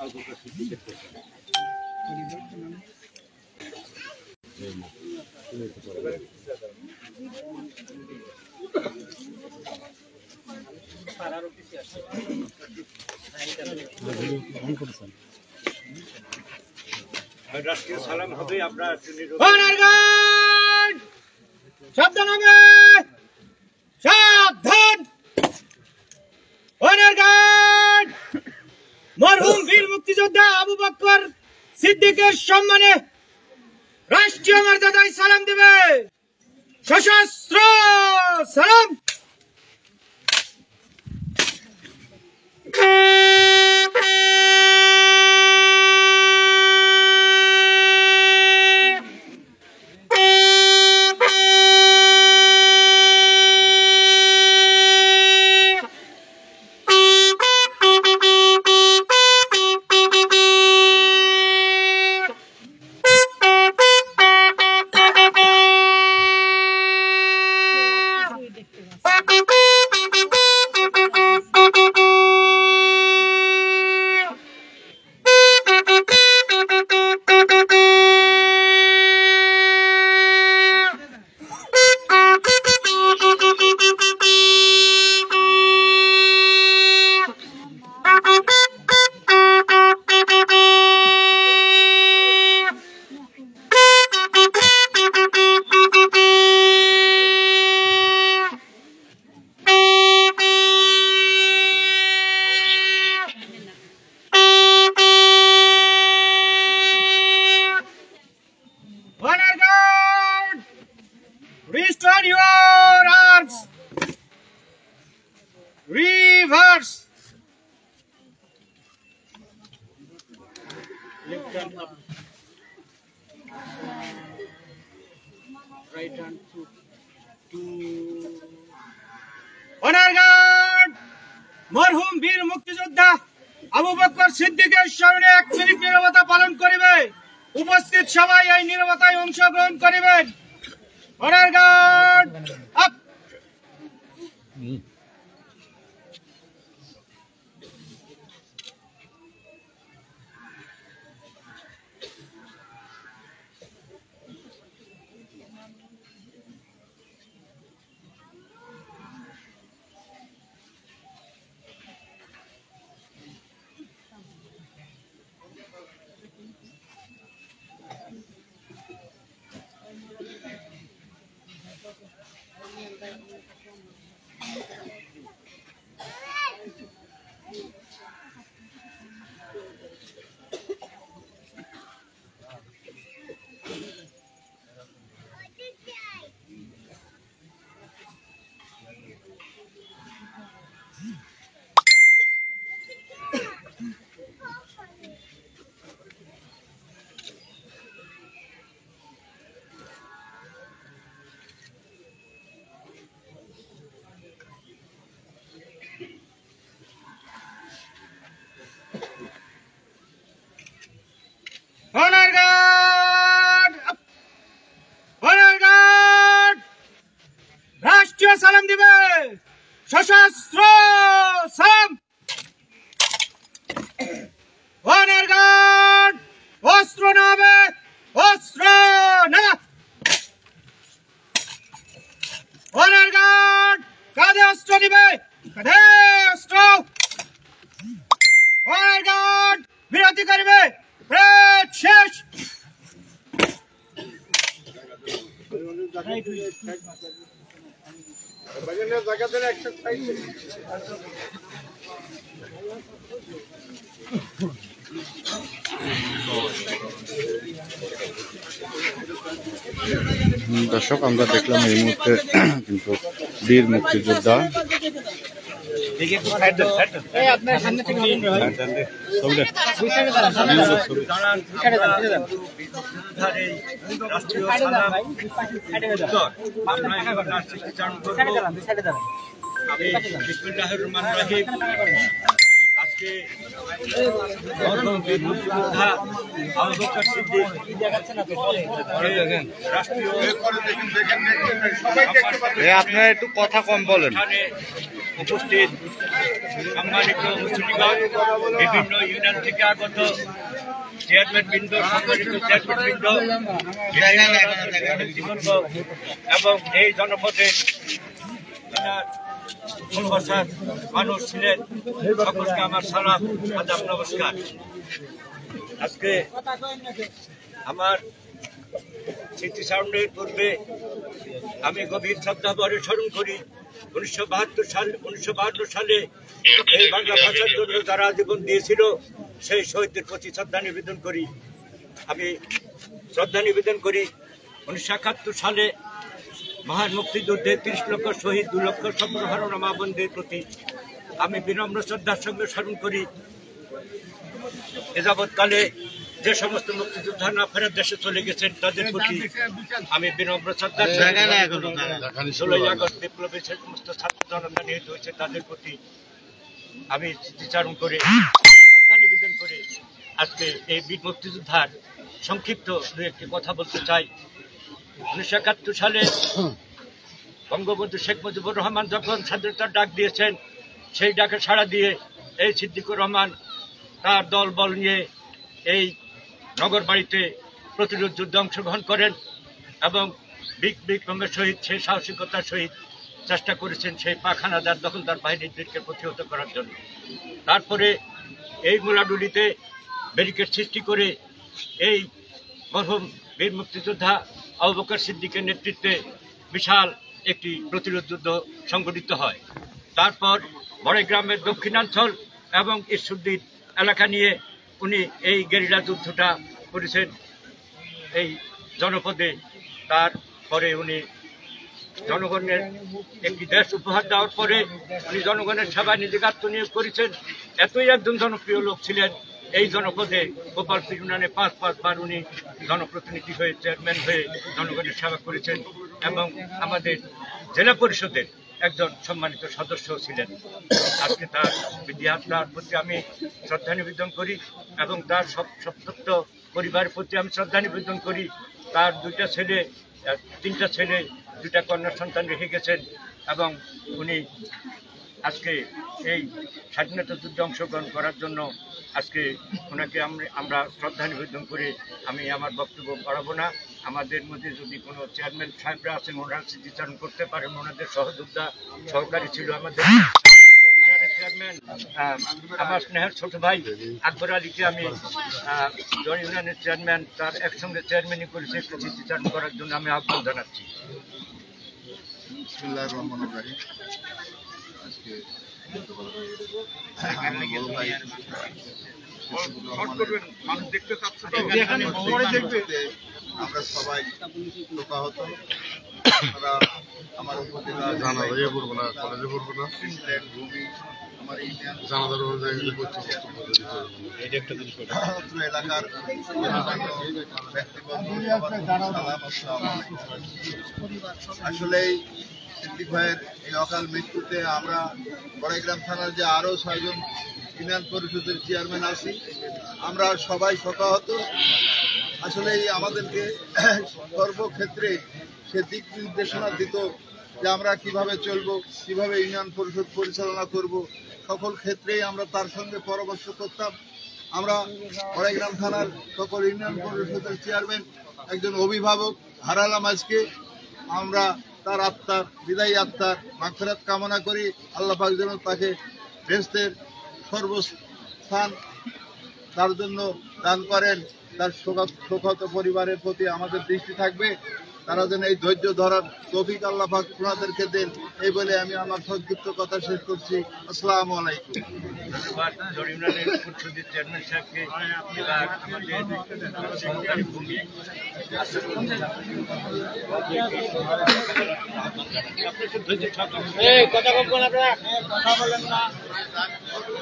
Abubakar সিদ্দিকের পেছনে। রাষ্ট্রীয় সালাম হবে। আমরা সাবধান হবে, সাবধান। মরহুম বীর মুক্তিযোদ্ধা আবু বকর সিদ্দিকের সম্মানে রাষ্ট্রীয় মর্যাদায় সালাম দেবে। সশস্ত্র সালাম। Restore your arms. Reverse. left hand up, right hand to Honor guard. মরহুম বীর মুক্তিযোদ্ধা আবু বকর সিদ্দিকের স্মরণে 1 মিনিট নীরবতা পালন করিবে। উপস্থিত সবাই এই নীরবতায় অংশগ্রহণ করিবেন। Honor guard up. Honor guard up. Honor guard. রাষ্ট্রীয় সালাম দিবে। সশস্ত্র সালাম। Honor guard. অস্ত্র নামে, অস্ত্র না। Honor guard. কাঁধে অস্ত্র দিবে, কাঁধে অস্ত্র। Honor guard. বিরতি করবে। Red শেষ। দর্শক আমরা দেখলাম এই মুহূর্তে কিন্তু বীর মুক্তিযোদ্ধা আপনার সামনে থেকে আজকে বীর মুক্তিযোদ্ধা আবু বকর সিদ্দিক রাষ্ট্রীয় আপনারা একটু কথা কম বলেন। স্থানে উপস্থিত সম্মানিত মুসলিমগণ, বিভিন্ন ইউনিয়ন থেকে আগত চেয়ারম্যান বৃন্দ, সম্মানিত চেয়ারম্যান বৃন্দ এবং এই জনপদে ভালোবাসার মানুষ ছিলেন, সকলকে আমার সালাম আদাব নমস্কার। আজকে আমার স্মৃতিচারণের পূর্বে আমি গভীর শ্রদ্ধাভরে স্মরণ করি 1952 সালে এই বাংলা ভাষার জন্য যারা জীবন দিয়েছিল সেই শহীদদের প্রতি শ্রদ্ধা নিবেদন করি। আমি শ্রদ্ধা নিবেদন করি 1971 সালে মহান মুক্তিযুদ্ধে 30 লক্ষ শহীদ, 2 লক্ষ সর্বহারা মা বোনদের প্রতি আমি বিনম্র শ্রদ্ধার সঙ্গে স্মরণ করি। এ যাবৎকালে যে সমস্ত মুক্তিযোদ্ধা না ফেরার দেশে চলে গেছেন তাদের প্রতি আমি বিনম্র শ্রদ্ধার 16ই আগস্ট বিপ্লবে যে সমস্ত ছাত্র জনতা নিহত হয়েছে তাদের প্রতি আমি স্মৃতিচারণ করে শ্রদ্ধা নিবেদন করে আজকে এই বীর মুক্তিযোদ্ধার সংক্ষিপ্ত দু একটি কথা বলতে চাই। 1971 সালে বঙ্গবন্ধু শেখ মুজিবুর রহমান যখন স্বাধীনতার ডাক দিয়েছেন, সেই ডাকে সাড়া দিয়ে এই সিদ্দিকুর রহমান তার দল বল নিয়ে এই নগর বাড়িতে প্রতিরোধ যুদ্ধে অংশগ্রহণ করেন এবং বিক্রমের সহিত সেই সাহসিকতার সহিত চেষ্টা করেছেন সেই পাখানাদার দখলদার বাহিনীদেরকে প্রতিহত করার জন্য। তারপরে এই গোলাডুলিতে ব্যারিকেড সৃষ্টি করে এই মরহুম বীর মুক্তিযোদ্ধা আবু বকর সিদ্দিকের নেতৃত্বে বিশাল একটি প্রতিরোধ যুদ্ধ সংগঠিত হয়। তারপর বড়গ্রামের দক্ষিণাঞ্চল এবং ঈশ্বরদীর এলাকা নিয়ে উনি এই গেরিলা যুদ্ধটা করেছেন এই জনপদে। তারপরে উনি জনগণের একটি দেশ উপহার দেওয়ার পরে উনি জনগণের সেবায় নিজেকে আত্মনিয়োগ করেছেন। এতই একজন জনপ্রিয় লোক ছিলেন এই জনপদে। গোপালপুর ইউনিয়নে 5 বার উনি জনপ্রতিনিধি হয়ে, চেয়ারম্যান হয়ে জনগণের সেবা করেছেন এবং আমাদের জেলা পরিষদের একজন সম্মানিত সদস্য ছিলেন। আজকে তার বিদ্যার প্রতি আমি শ্রদ্ধা নিবেদন করি এবং তার সপ্তপ্ত পরিবারের প্রতি আমি শ্রদ্ধা নিবেদন করি। তার 3টা ছেলে 2টা কন্যা সন্তান রেখে গেছেন এবং উনি আজকে এই স্বাধীনতা যুদ্ধে অংশগ্রহণ করার জন্য আজকে ওনাকে আমরা শ্রদ্ধা নিবেদন করে আমি আমার বক্তব্য বাড়াবো না। আমাদের মধ্যে যদি কোনো চেয়ারম্যান সাহেবরা আছেন ওনারা স্মৃতিচারণ করতে পারেন। ওনাদের সহযোদ্ধা সহকারী ছিল আমাদের চেয়ারম্যান, আমার স্নেহের ছোট ভাই আকবর আলীকে আমি জন ইউনিয়নের চেয়ারম্যান, তার একসঙ্গে চেয়ারম্যানই করেছে, একটু স্মৃতিচারণ করার জন্য আমি আহ্বান জানাচ্ছি। বিসমিল্লাহির রহমানির রহিম। আজকে আমরা সবাই শোকাহত। আমার উপজেলা ভূমি, আমার এলাকার আসলে সিদ্দিক ভাইয়ের এই অকাল মৃত্যুতে আমরা বড়াইগ্রাম থানার যে আরো 6 জন ইউনিয়ন পরিষদের চেয়ারম্যান আছি, আমরা সবাই শোকাহত। আসলে আমাদেরকে সর্বক্ষেত্রে সে দিক নির্দেশনা দিত যে আমরা কিভাবে চলবো, কিভাবে ইউনিয়ন পরিষদ পরিচালনা করব, সকল ক্ষেত্রেই আমরা তার সঙ্গে পরামর্শ করতাম। আমরা বড়াইগ্রাম থানার সকল ইউনিয়ন পরিষদের চেয়ারম্যান একজন অভিভাবক হারালাম আজকে। আমরা তার আত্মার, বিদায়ী আত্মার মাগফিরাত কামনা করি। আল্লাহ পাক যেন তাকে বেহেশতের সর্বস্থান তার জন্য দান করেন। তার শোকাহত পরিবারের প্রতি আমাদের দৃষ্টি থাকবে, তারা যেন এই ধৈর্য ধরার তৌফিক আল্লাহ পাক ওনাদেরকে দেন, এই বলে আমি আমার সংক্ষিপ্ত কথা শেষ করছি। আসসালামু আলাইকুম। ধন্যবাদ ইউনিয়নের পরিষদের চেয়ারম্যান সাহেবকে। এবার আমাদের সহকারী ভূমি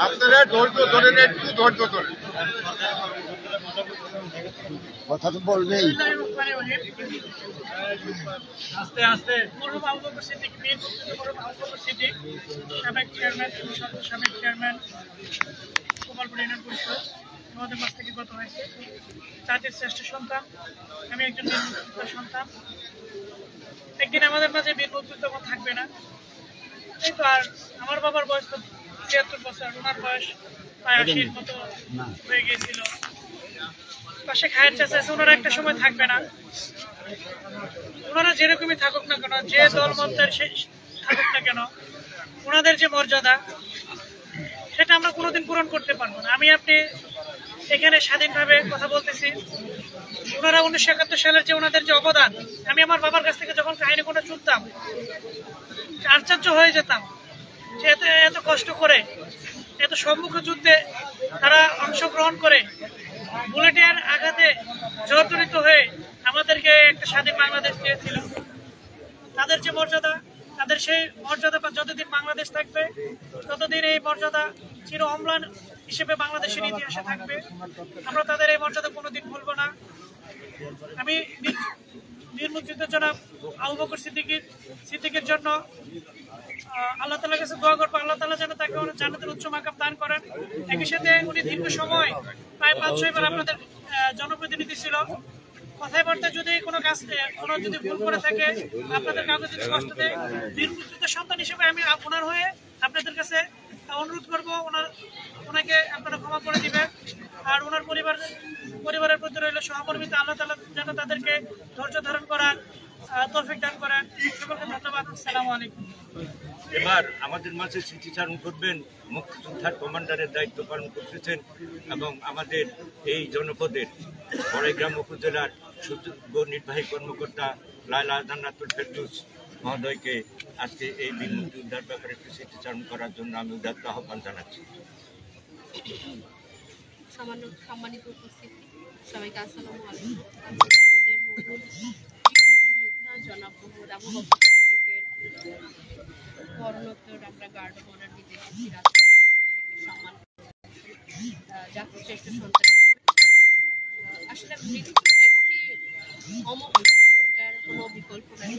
আপনারা ধৈর্য ধরেন, একটু ধৈর্য ধরেন। কথা তো বলবেই। আস্তে আস্তে মরহুম আবু বকর সিদ্দিক, বীর মুক্তিযোদ্ধা মরহুম আবু বকর সিদ্দিক, সাবেক চেয়ারম্যান, সাবেক চেয়ারম্যান গোপালপুর ইউনিয়ন পরিষদ, আমাদের মাঝ থেকে গত হয়েছে। জাতির শ্রেষ্ঠ সন্তান, আমি একজন বীর মুক্তিযোদ্ধার সন্তান। একদিন আমাদের মাঝে বীর মুক্তিযোদ্ধা থাকবে না, এই তো। আর আমার বাবার বয়স তো ৭৩ বছর, ওনার বয়স প্রায় ৮০-র মতো হয়ে গিয়েছিল। পাশে খায়ের চাচা আছে, ওনারা একটা সময় থাকবে না। ওনারা যেরকমই থাকুক না কেন, যে দল মন্ত্রের থাকুক না কেন, ওনাদের যে মর্যাদা, সেটা আমরা কোনোদিন পূরণ করতে পারবো না। আমি আপনি এখানে স্বাধীনভাবে কথা বলতেছি। ওনারা ১৯৭১ সালের যে ওনাদের যে অবদান, আমি আমার বাবার কাছ থেকে যখন কাহিনী কোনো শুনতাম আশ্চর্য হয়ে যেতাম যে এত কষ্ট করে, এত সম্মুখ যুদ্ধে তারা অংশগ্রহণ করে, বুলেটের আঘাতে জর্জরিত হয়ে আমাদেরকে একটা স্বাধীন বাংলাদেশ দিয়েছিল। তাদের যে মর্যাদা, তাদের সেই মর্যাদা যতদিন বাংলাদেশ থাকবে ততদিন এই মর্যাদা চির অম্লান হিসেবে বাংলাদেশের ইতিহাসে থাকবে। আমরা তাদের এই মর্যাদা কোনোদিন ভুলব না। আমি বীর মুক্তিযোদ্ধার জনাব আবু বকর সিদ্দিকের জন্য আল্লাহ তাআলার কাছে দোয়া করবো, আল্লাহ তাআলা যেন তাকে জান্নাতের উচ্চ মাকাম দান করেন। একই সাথে উনি দীর্ঘ সময় প্রায় ৫-৬ বার আপনাদের জনপ্রতিনিধি ছিল। কথায় বার্তা যদি কোনো কাজ যদি ভুল করে থাকে, আপনাদের কাউকে যদি কষ্ট দেয়, বীর মুক্তিযোদ্ধার সন্তান হিসেবে আমি ওনার হয়ে আপনাদের কাছে অনুরোধ করবো ওনাকে আপনারা ক্ষমা করে দিবেন। আর ওনার পরিবারের প্রতি রইল সহকর্মিতা। আল্লাহ তাআলা যেন তাদেরকে ধৈর্য ধারণ করার তৌফিক দান করেন। সকলকে ধন্যবাদ। আসসালামু আলাইকুম। এবার আমাদের মাঝে স্মৃতিচারণ করবেন মুক্তিযোদ্ধার কমান্ডারের দায়িত্ব পালন করতেছেন এবং আমাদের এই জনপদের বড়াইগ্রাম উপজেলার সুযোগ্য নির্বাহী কর্মকর্তা লায়লা জান্নাতুল ফেরদৌস মহোদয়কে আজকে এই বীর মুক্তিযোদ্ধার ব্যাপারে একটু স্মৃতিচারণ করার জন্য আমি উদাত্ত আহ্বান জানাচ্ছি। সম্মানিত উপস্থিতি, সবাইকে আসসালামু আলাইকুম। আমাদের মুক্তিযোদ্ধা জনাব মোহাম্মদ আবু বকর সিদ্দিকের মরণোত্তর আমরা গার্ড অফ অনার দিতে এসেছি সম্মান জাতির শ্রেষ্ঠ সন্তান হিসেবে। আসলে মৃত্যু একটি অমর, এটার কোনো বিকল্প নাই।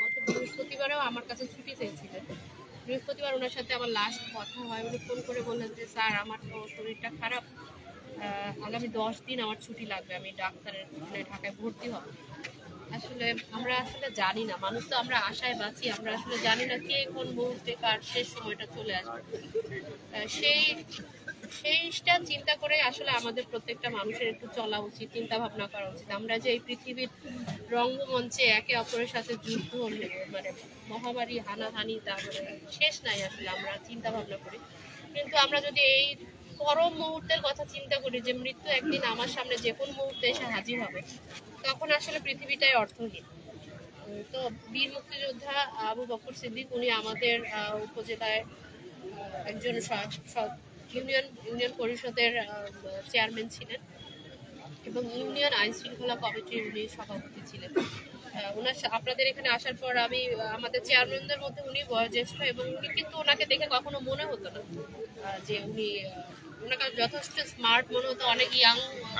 গত বৃহস্পতিবারেও আমার কাছে ছুটি চেয়েছিলেন। বৃহস্পতিবার ওনার সাথে আমার লাস্ট কথা হয়। উনি ফোন করে বললেন যে স্যার, আমার তো শরীরটা খারাপ, আগামী 10 দিন আমার ছুটি লাগবে, আমি ডাক্তারের ঢাকায় ভর্তি হব। আসলে আমরা জানি না, মানুষ তো আমরা আশায় বাঁচি, আমরা আসলে জানি না কে কোন মুহূর্তে কার শেষ সময়টা চলে আসবে। সেইটা চিন্তা করে আসলে আমাদের প্রত্যেকটা মানুষের একটু চলা উচিত, চিন্তা ভাবনা করা উচিত। আমরা যে এই পৃথিবীর রঙ্গমঞ্চে একে অপরের সাথে যুদ্ধ, মানে মহামারী, হানাহানি, তারপরে শেষ নাই, আসলে আমরা চিন্তা ভাবনা করি। কিন্তু আমরা যদি এই পরম মুহূর্তের কথা চিন্তা করি যে মৃত্যু একদিন আমার সামনে যে কোনো মুহূর্তে এসে হাজির হবে, তখন আসলে পৃথিবীটাই অর্থহীন। তো বীর মুক্তিযোদ্ধা আবু বকর সিদ্দিক, উনি আমাদের উপজেলায় একজন ইউনিয়ন পরিষদের চেয়ারম্যান ছিলেন এবং ইউনিয়ন আইন শৃঙ্খলা কমিটির উনি সভাপতি ছিলেন। আপনাদের এখানে আসার পর আমি আমাদের চেয়ারম্যানদের মধ্যে উনি বয়োজ্যেষ্ঠ, এবং উনি কিন্তু ওনাকে দেখে কখনো মনে হতো না যে ওনাকে যথেষ্ট স্মার্ট মনে হতো। অনেক ইয়াং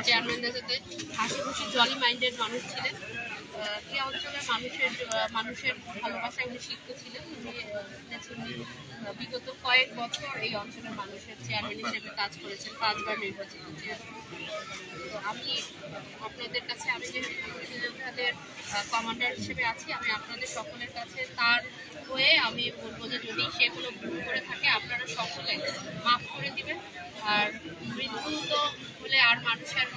চেয়ারম্যানদের সাথে হাসি খুশি জলি মাইন্ডেড মানুষ ছিলেন। এই অঞ্চলের মানুষের ভালোবাসায় উনি শিক্ষিত ছিলেন। উনি বিগত কয়েক বছর এই অঞ্চলের মানুষের চেয়ারম্যান হিসেবে কাজ করেছেন, 5 বার নির্বাচিত চেয়ারম্যান। তো আমি আপনাদের কাছে, আমি যে মুক্তিযোদ্ধাদের কমান্ডার হিসেবে আছি, আমি আপনাদের সকলের কাছে তার হয়ে আমি বলবো যে যদি সে কোনো ভুল করে থাকে, আপনারা সকলে মাফ করে দিবেন। আর মৃত্যু তো হলে আর মানুষের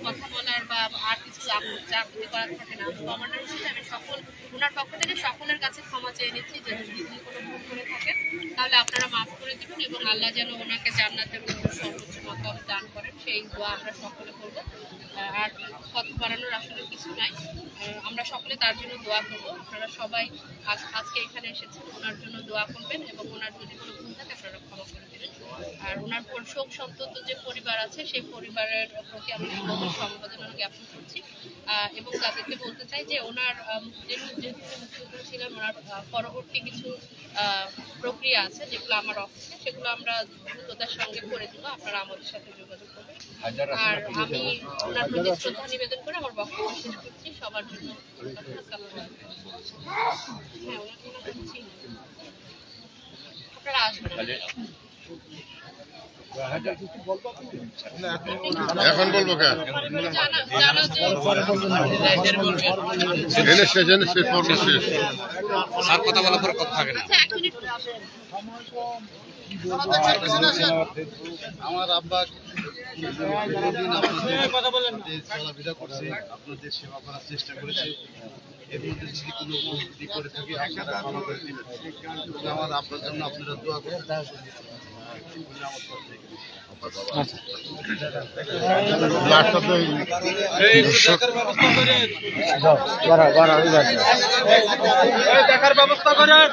কথা বলার বা আর কিছু চাকরি করার থাকে না। কমান্ডার হিসেবে আমি ওনার পক্ষ থেকে সকলের কাছে ক্ষমা চেয়ে নিচ্ছি যে যদি কোনো ভুল করে থাকেন তাহলে আপনারা মাফ করে দিবেন, এবং আল্লাহ যেন ওনাকে জান্নাতের সর্বোচ্চ মাকাম দান করেন, সেই দোয়া আমরা সকলে করব। আর কথা বাড়ানোর আসলে কিছু নাই, আমরা সকলে তার জন্য দোয়া করব। আপনারা সবাই আজকে এখানে এসেছেন, ওনার জন্য দোয়া করবেন, এবং ওনার যদি কোনো ভুল থাকে আপনারা ক্ষমা করে দেবেন। আর ওনার শোক সন্তপ্ত যে পরিবার আছে, সেই পরিবারের প্রতি আমি গভীর সমবেদনা জ্ঞাপন করছি, এবং তাদেরকে বলতে চাই যে ওনার যেহেতু মুক্তিযোদ্ধা ছিলেন, ওনার পরবর্তী কিছু প্রক্রিয়া আছে যেগুলো আমার অফিসে, সেগুলো আমরা দ্রুততার সঙ্গে করে দেবো। আপনারা আমাদের সাথে যোগাযোগ করবেন। আর আমি ওনার প্রতি শ্রদ্ধা নিবেদন করে আমার বক্তব্য শেষ করছি। সবার জন্য হ্যাঁ, ওনার চিনি। আপনারা আসবেন। এখন বলবো কেন জানা যে স্যার কথা বলার পর কথা থাকে না। আচ্ছা, 1 মিনিট আমার আব্বা আপনাদের চলাফেরা করছে, আপনাদের সেবা করার চেষ্টা করেছে। এর মধ্যে যদি কোনো ভুল করে থাকি আপনারা ক্ষমা করে দিবেন। আমার আপনার জন্য আপনারা দোয়া করতে দেখার ব্যবস্থা করেন।